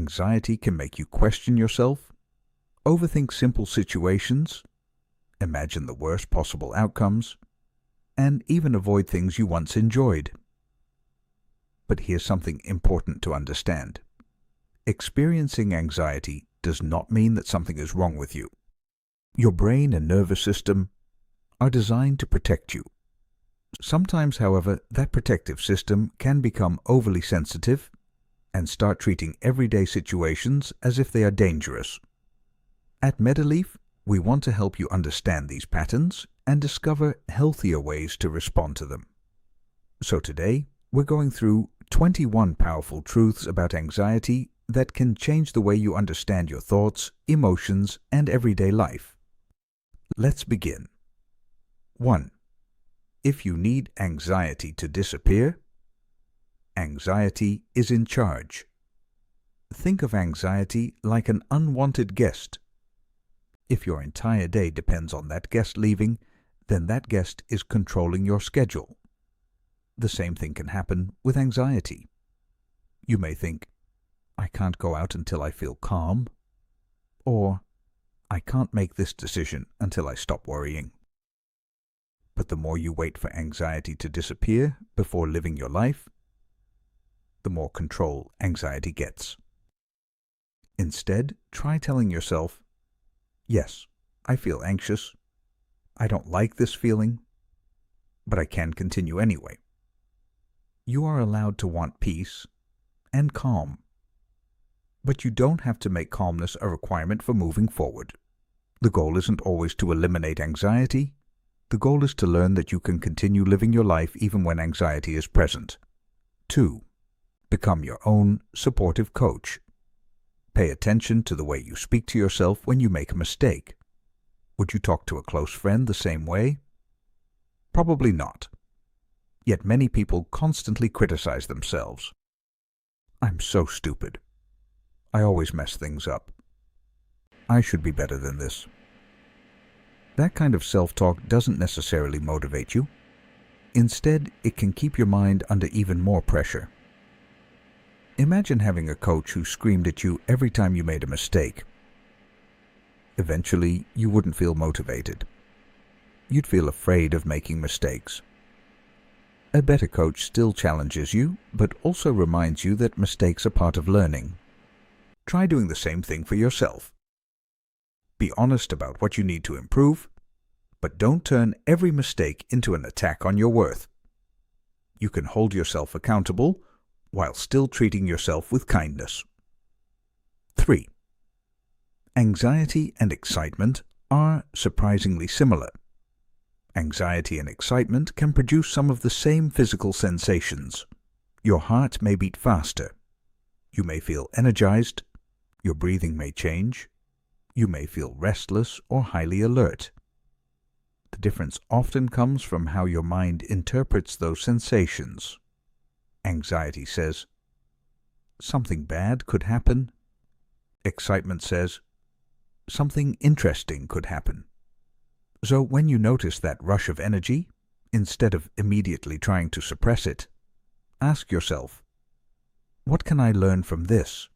anxiety can make you question yourself, overthink simple situations, imagine the worst possible outcomes, and even avoid things you once enjoyed. But here's something important to understand. Experiencing anxiety does not mean that something is wrong with you. Your brain and nervous system are designed to protect you. Sometimes, however, that protective system can become overly sensitive and start treating everyday situations as if they are dangerous. At MediLeaf, we want to help you understand these patterns and discover healthier ways to respond to them. So today, we're going through 21 powerful truths about anxiety that can change the way you understand your thoughts, emotions, and everyday life. Let's begin. 1. If you need anxiety to disappear, anxiety is in charge. Think of anxiety like an unwanted guest. If your entire day depends on that guest leaving, then that guest is controlling your schedule. The same thing can happen with anxiety. You may think, I can't go out until I feel calm, or I can't make this decision until I stop worrying. But the more you wait for anxiety to disappear before living your life, the more control anxiety gets. Instead, try telling yourself, yes, I feel anxious. I don't like this feeling, but I can continue anyway. You are allowed to want peace and calm, but you don't have to make calmness a requirement for moving forward. The goal isn't always to eliminate anxiety. The goal is to learn that you can continue living your life even when anxiety is present. 2. Become your own supportive coach. Pay attention to the way you speak to yourself when you make a mistake. Would you talk to a close friend the same way? Probably not. Yet many people constantly criticize themselves. I'm so stupid. I always mess things up. I should be better than this. That kind of self-talk doesn't necessarily motivate you. Instead, it can keep your mind under even more pressure. Imagine having a coach who screamed at you every time you made a mistake. Eventually, you wouldn't feel motivated. You'd feel afraid of making mistakes. A better coach still challenges you, but also reminds you that mistakes are part of learning. Try doing the same thing for yourself. Be honest about what you need to improve, but don't turn every mistake into an attack on your worth. You can hold yourself accountable while still treating yourself with kindness. 3. Anxiety and excitement are surprisingly similar. Anxiety and excitement can produce some of the same physical sensations. Your heart may beat faster. You may feel energized. Your breathing may change. You may feel restless or highly alert. The difference often comes from how your mind interprets those sensations. Anxiety says, something bad could happen. Excitement says, something interesting could happen. So when you notice that rush of energy, instead of immediately trying to suppress it, ask yourself, what can I learn from this?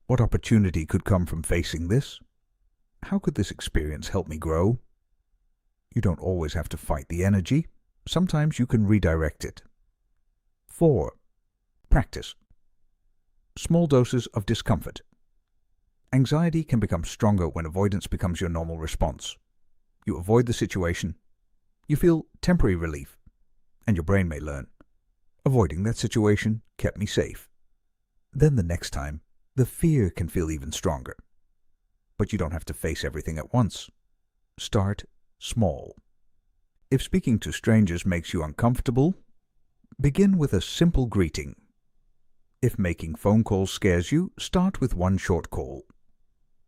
What opportunity could come from facing this? How could this experience help me grow? You don't always have to fight the energy. Sometimes you can redirect it. 4. Practice. Small doses of discomfort. Anxiety can become stronger when avoidance becomes your normal response. You avoid the situation. You feel temporary relief, and your brain may learn, avoiding that situation kept me safe. Then the next time, the fear can feel even stronger. But you don't have to face everything at once. Start small. If speaking to strangers makes you uncomfortable, begin with a simple greeting. If making phone calls scares you, start with one short call.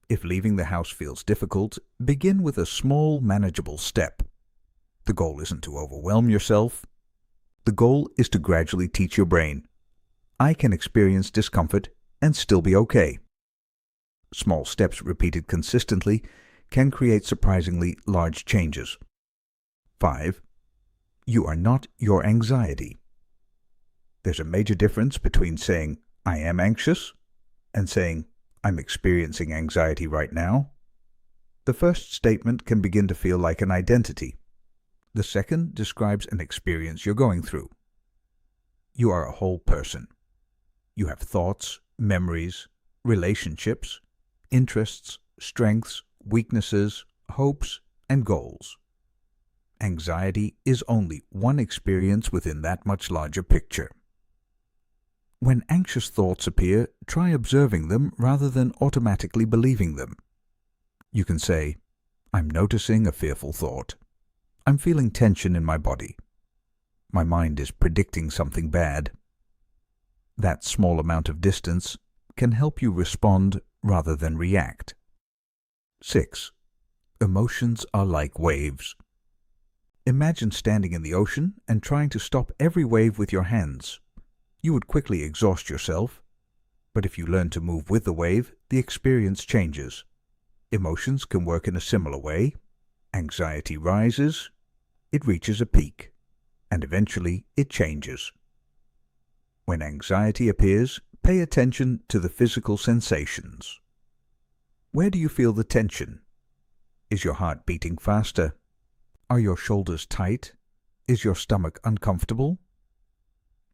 If leaving the house feels difficult, begin with a small, manageable step. The goal isn't to overwhelm yourself. The goal is to gradually teach your brain, I can experience discomfort and still be okay. Small steps repeated consistently can create surprisingly large changes. 5. You are not your anxiety. There's a major difference between saying, I am anxious, and saying, "I'm experiencing anxiety right now," the first statement can begin to feel like an identity. The second describes an experience you're going through. You are a whole person. You have thoughts, memories, relationships, interests, strengths, weaknesses, hopes, and goals. Anxiety is only one experience within that much larger picture. When anxious thoughts appear, try observing them rather than automatically believing them. You can say, "I'm noticing a fearful thought. I'm feeling tension in my body. My mind is predicting something bad." That small amount of distance can help you respond rather than react. 6. Emotions are like waves. Imagine standing in the ocean and trying to stop every wave with your hands. You would quickly exhaust yourself, but if you learn to move with the wave, the experience changes. Emotions can work in a similar way. Anxiety rises, it reaches a peak, and eventually it changes. When anxiety appears, pay attention to the physical sensations. Where do you feel the tension? Is your heart beating faster? Are your shoulders tight? Is your stomach uncomfortable?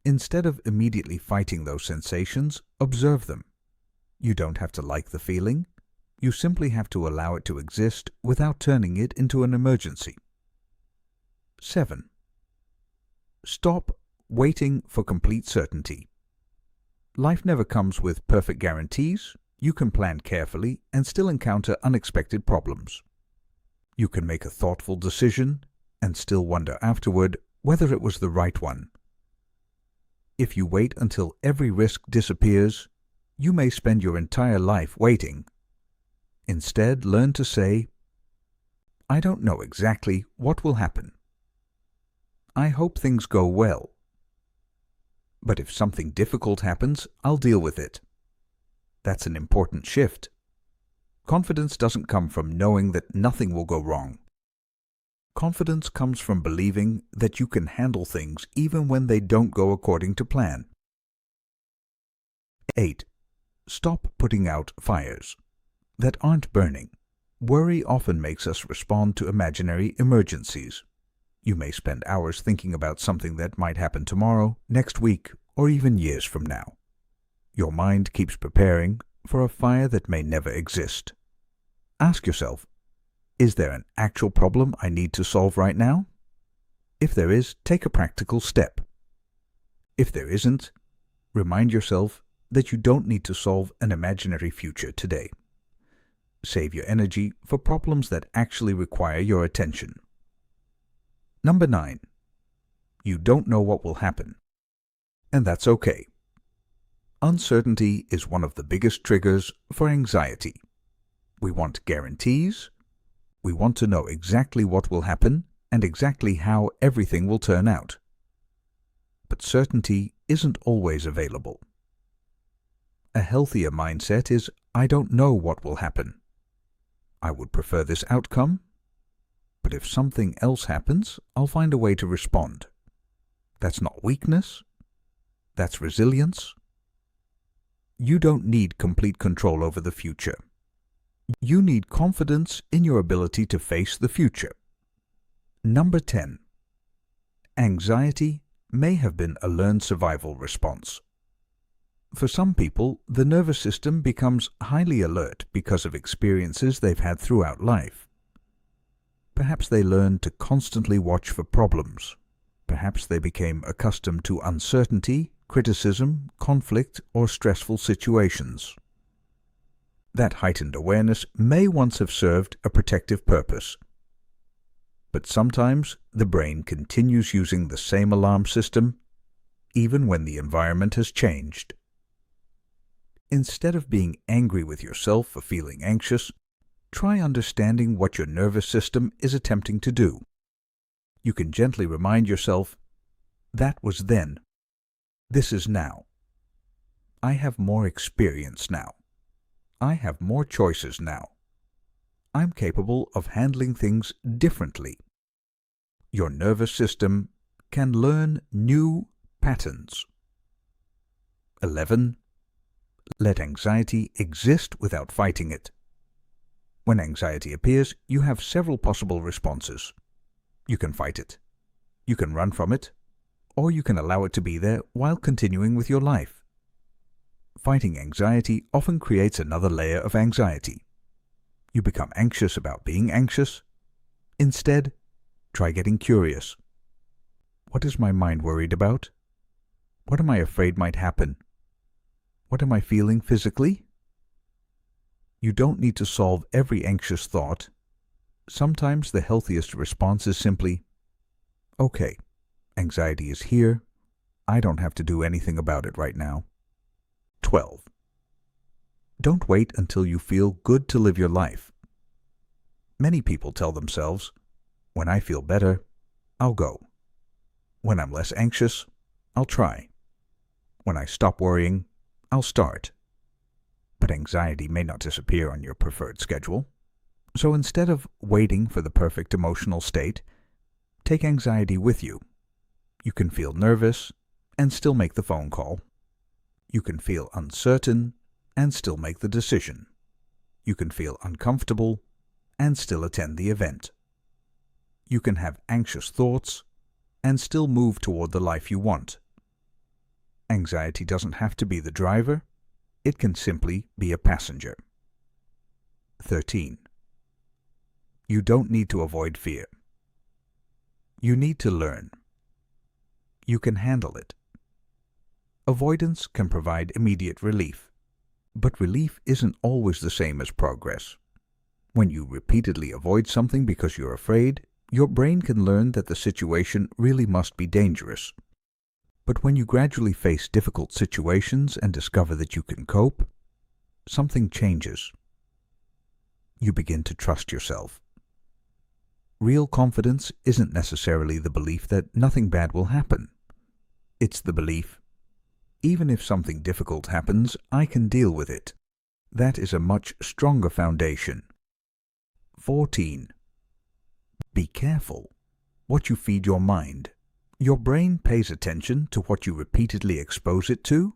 Instead of immediately fighting those sensations, observe them. You don't have to like the feeling. You simply have to allow it to exist without turning it into an emergency. 7. Stop waiting for complete certainty. Life never comes with perfect guarantees. You can plan carefully and still encounter unexpected problems. You can make a thoughtful decision and still wonder afterward whether it was the right one. If you wait until every risk disappears, you may spend your entire life waiting. Instead, learn to say, "I don't know exactly what will happen. I hope things go well. But if something difficult happens, I'll deal with it." That's an important shift. Confidence doesn't come from knowing that nothing will go wrong. Confidence comes from believing that you can handle things even when they don't go according to plan. 8. Stop putting out fires that aren't burning. Worry often makes us respond to imaginary emergencies. You may spend hours thinking about something that might happen tomorrow, next week, or even years from now. Your mind keeps preparing for a fire that may never exist. Ask yourself, is there an actual problem I need to solve right now? If there is, take a practical step. If there isn't, remind yourself that you don't need to solve an imaginary future today. Save your energy for problems that actually require your attention. Number 9. You don't know what will happen. And that's okay. Uncertainty is one of the biggest triggers for anxiety. We want guarantees. We want to know exactly what will happen and exactly how everything will turn out. But certainty isn't always available. A healthier mindset is, "I don't know what will happen. I would prefer this outcome, but if something else happens, I'll find a way to respond." That's not weakness. That's resilience. You don't need complete control over the future. You need confidence in your ability to face the future. Number 10. Anxiety may have been a learned survival response. For some people, the nervous system becomes highly alert because of experiences they've had throughout life. Perhaps they learned to constantly watch for problems. Perhaps they became accustomed to uncertainty, criticism, conflict, or stressful situations. That heightened awareness may once have served a protective purpose. But sometimes the brain continues using the same alarm system, even when the environment has changed. Instead of being angry with yourself for feeling anxious, try understanding what your nervous system is attempting to do. You can gently remind yourself, "That was then. This is now. I have more experience now. I have more choices now. I'm capable of handling things differently." Your nervous system can learn new patterns. 11. Let anxiety exist without fighting it. When anxiety appears, you have several possible responses. You can fight it, you can run from it, or you can allow it to be there while continuing with your life. Fighting anxiety often creates another layer of anxiety. You become anxious about being anxious. Instead, try getting curious. What is my mind worried about? What am I afraid might happen? What am I feeling physically? You don't need to solve every anxious thought. Sometimes the healthiest response is simply, okay, anxiety is here. I don't have to do anything about it right now. 12. Don't wait until you feel good to live your life. Many people tell themselves, when I feel better, I'll go. When I'm less anxious, I'll try. When I stop worrying, I'll start. But anxiety may not disappear on your preferred schedule. So instead of waiting for the perfect emotional state, take anxiety with you. You can feel nervous and still make the phone call. You can feel uncertain and still make the decision. You can feel uncomfortable and still attend the event. You can have anxious thoughts and still move toward the life you want. Anxiety doesn't have to be the driver. It can simply be a passenger. 13. You don't need to avoid fear. You need to learn. You can handle it. Avoidance can provide immediate relief, but relief isn't always the same as progress. When you repeatedly avoid something because you're afraid, your brain can learn that the situation really must be dangerous. But when you gradually face difficult situations and discover that you can cope, something changes. You begin to trust yourself. Real confidence isn't necessarily the belief that nothing bad will happen. It's the belief, even if something difficult happens, I can deal with it. That is a much stronger foundation. 14. Be careful what you feed your mind. Your brain pays attention to what you repeatedly expose it to.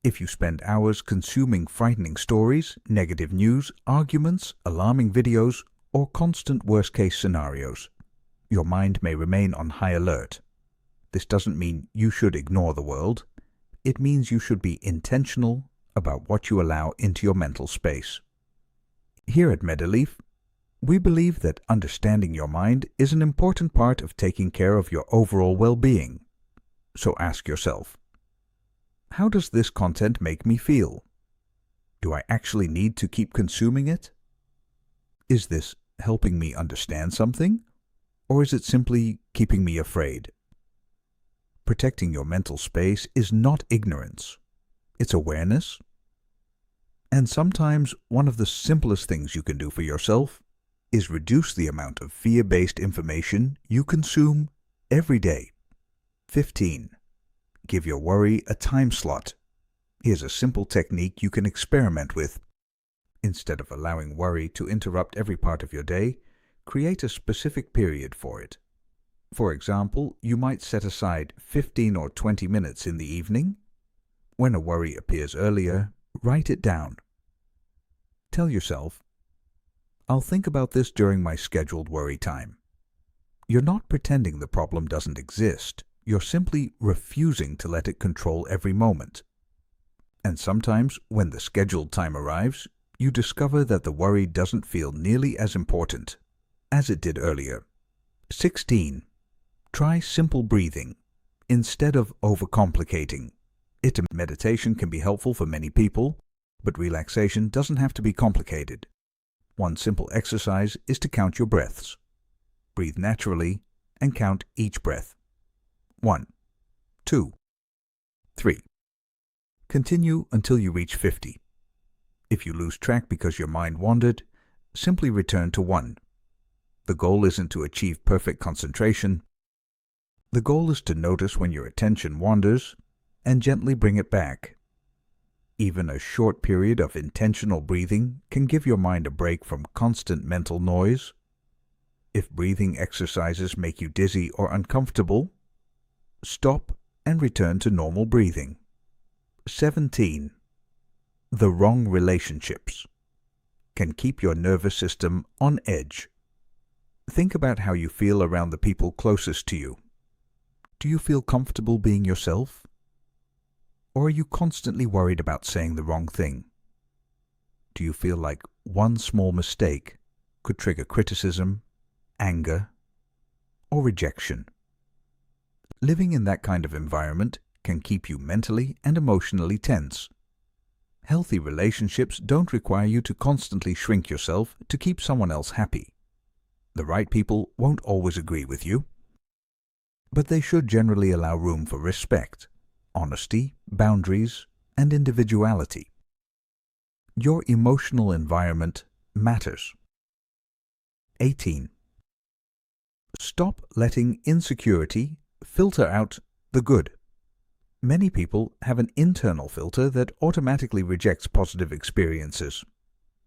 If you spend hours consuming frightening stories, negative news, arguments, alarming videos, or constant worst-case scenarios, your mind may remain on high alert. This doesn't mean you should ignore the world. It means you should be intentional about what you allow into your mental space. Here at MediLeaf, we believe that understanding your mind is an important part of taking care of your overall well-being. So ask yourself, how does this content make me feel? Do I actually need to keep consuming it? Is this helping me understand something? Or is it simply keeping me afraid? Protecting your mental space is not ignorance. It's awareness. And sometimes one of the simplest things you can do for yourself is reduce the amount of fear-based information you consume every day. 15. Give your worry a time slot. Here's a simple technique you can experiment with. Instead of allowing worry to interrupt every part of your day, create a specific period for it. For example, you might set aside 15 or 20 minutes in the evening. When a worry appears earlier, write it down. Tell yourself, I'll think about this during my scheduled worry time. You're not pretending the problem doesn't exist. You're simply refusing to let it control every moment. And sometimes, when the scheduled time arrives, you discover that the worry doesn't feel nearly as important as it did earlier. 16. Try simple breathing instead of overcomplicating. Meditation can be helpful for many people, but relaxation doesn't have to be complicated. One simple exercise is to count your breaths. Breathe naturally and count each breath. 1, 2, 3. Continue until you reach 50. If you lose track because your mind wandered, simply return to 1. The goal isn't to achieve perfect concentration. The goal is to notice when your attention wanders and gently bring it back. Even a short period of intentional breathing can give your mind a break from constant mental noise. If breathing exercises make you dizzy or uncomfortable, stop and return to normal breathing. 17. The wrong relationships can keep your nervous system on edge. Think about how you feel around the people closest to you. Do you feel comfortable being yourself? Or are you constantly worried about saying the wrong thing? Do you feel like one small mistake could trigger criticism, anger, or rejection? Living in that kind of environment can keep you mentally and emotionally tense. Healthy relationships don't require you to constantly shrink yourself to keep someone else happy. The right people won't always agree with you, but they should generally allow room for respect, honesty, boundaries, and individuality. Your emotional environment matters. 18. Stop letting insecurity filter out the good. Many people have an internal filter that automatically rejects positive experiences.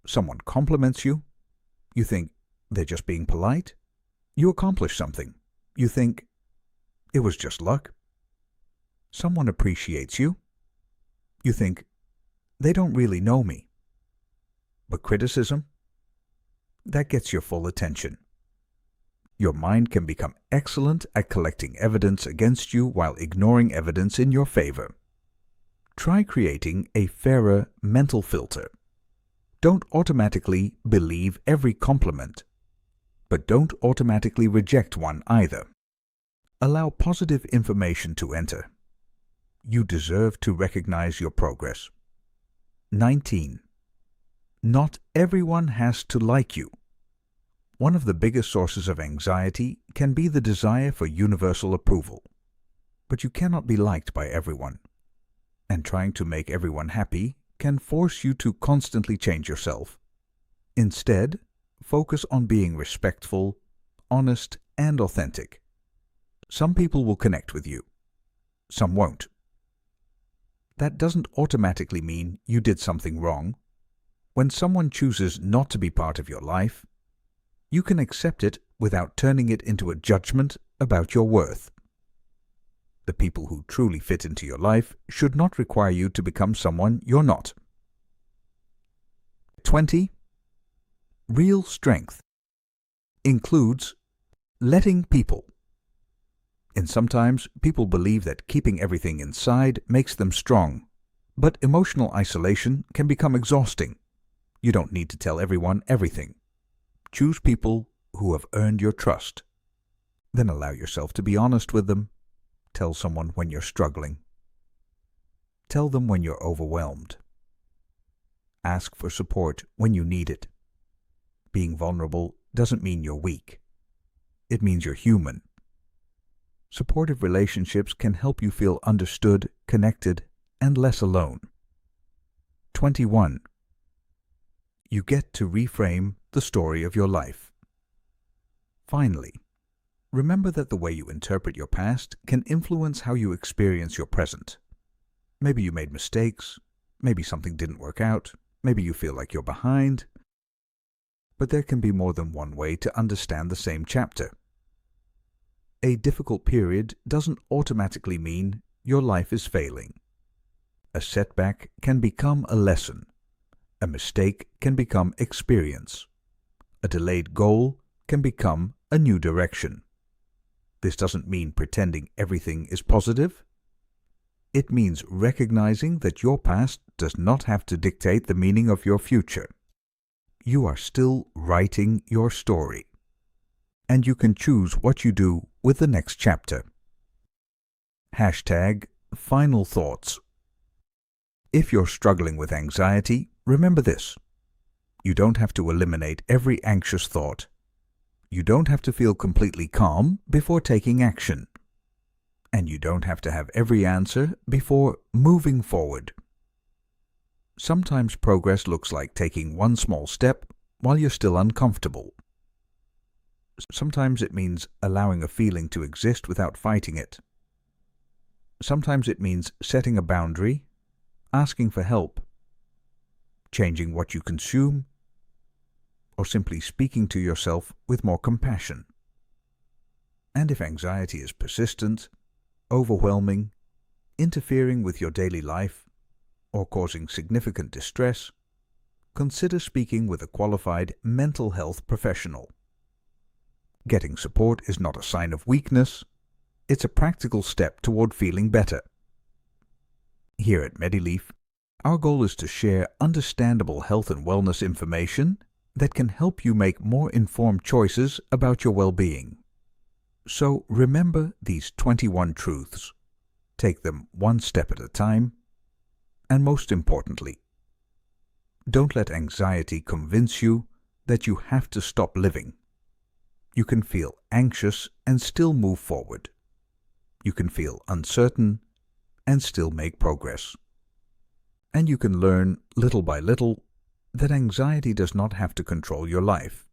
Someone compliments you, you think they're just being polite. You accomplish something, you think it was just luck. Someone appreciates you, you think they don't really know me. But criticism, that gets your full attention. Your mind can become excellent at collecting evidence against you while ignoring evidence in your favor. Try creating a fairer mental filter. Don't automatically believe every compliment, but don't automatically reject one either. Allow positive information to enter. You deserve to recognize your progress. 19. Not everyone has to like you. One of the biggest sources of anxiety can be the desire for universal approval. But you cannot be liked by everyone. And trying to make everyone happy can force you to constantly change yourself. Instead, focus on being respectful, honest, and authentic. Some people will connect with you. Some won't. That doesn't automatically mean you did something wrong. When someone chooses not to be part of your life, you can accept it without turning it into a judgment about your worth. The people who truly fit into your life should not require you to become someone you're not. 20. Real strength includes letting people. And sometimes people believe that keeping everything inside makes them strong, but emotional isolation can become exhausting. You don't need to tell everyone everything. Choose people who have earned your trust. Then allow yourself to be honest with them. Tell someone when you're struggling. Tell them when you're overwhelmed. Ask for support when you need it. Being vulnerable doesn't mean you're weak. It means you're human. Supportive relationships can help you feel understood, connected, and less alone. 21. You get to reframe the story of your life. Finally, remember that the way you interpret your past can influence how you experience your present. Maybe you made mistakes, maybe something didn't work out, maybe you feel like you're behind. But there can be more than one way to understand the same chapter. A difficult period doesn't automatically mean your life is failing. A setback can become a lesson. A mistake can become experience. A delayed goal can become a new direction. This doesn't mean pretending everything is positive. It means recognizing that your past does not have to dictate the meaning of your future. You are still writing your story, and you can choose what you do with the next chapter. #Final thoughts. If you're struggling with anxiety, remember this. You don't have to eliminate every anxious thought. You don't have to feel completely calm before taking action. And you don't have to have every answer before moving forward. Sometimes progress looks like taking one small step while you're still uncomfortable. Sometimes it means allowing a feeling to exist without fighting it. Sometimes it means setting a boundary, asking for help, changing what you consume, or simply speaking to yourself with more compassion. And if anxiety is persistent, overwhelming, interfering with your daily life, or causing significant distress, consider speaking with a qualified mental health professional. Getting support is not a sign of weakness, it's a practical step toward feeling better. Here at MediLeaf, our goal is to share understandable health and wellness information that can help you make more informed choices about your well-being. So remember these 21 truths. Take them one step at a time. And most importantly, don't let anxiety convince you that you have to stop living. You can feel anxious and still move forward. You can feel uncertain and still make progress. And you can learn little by little that anxiety does not have to control your life.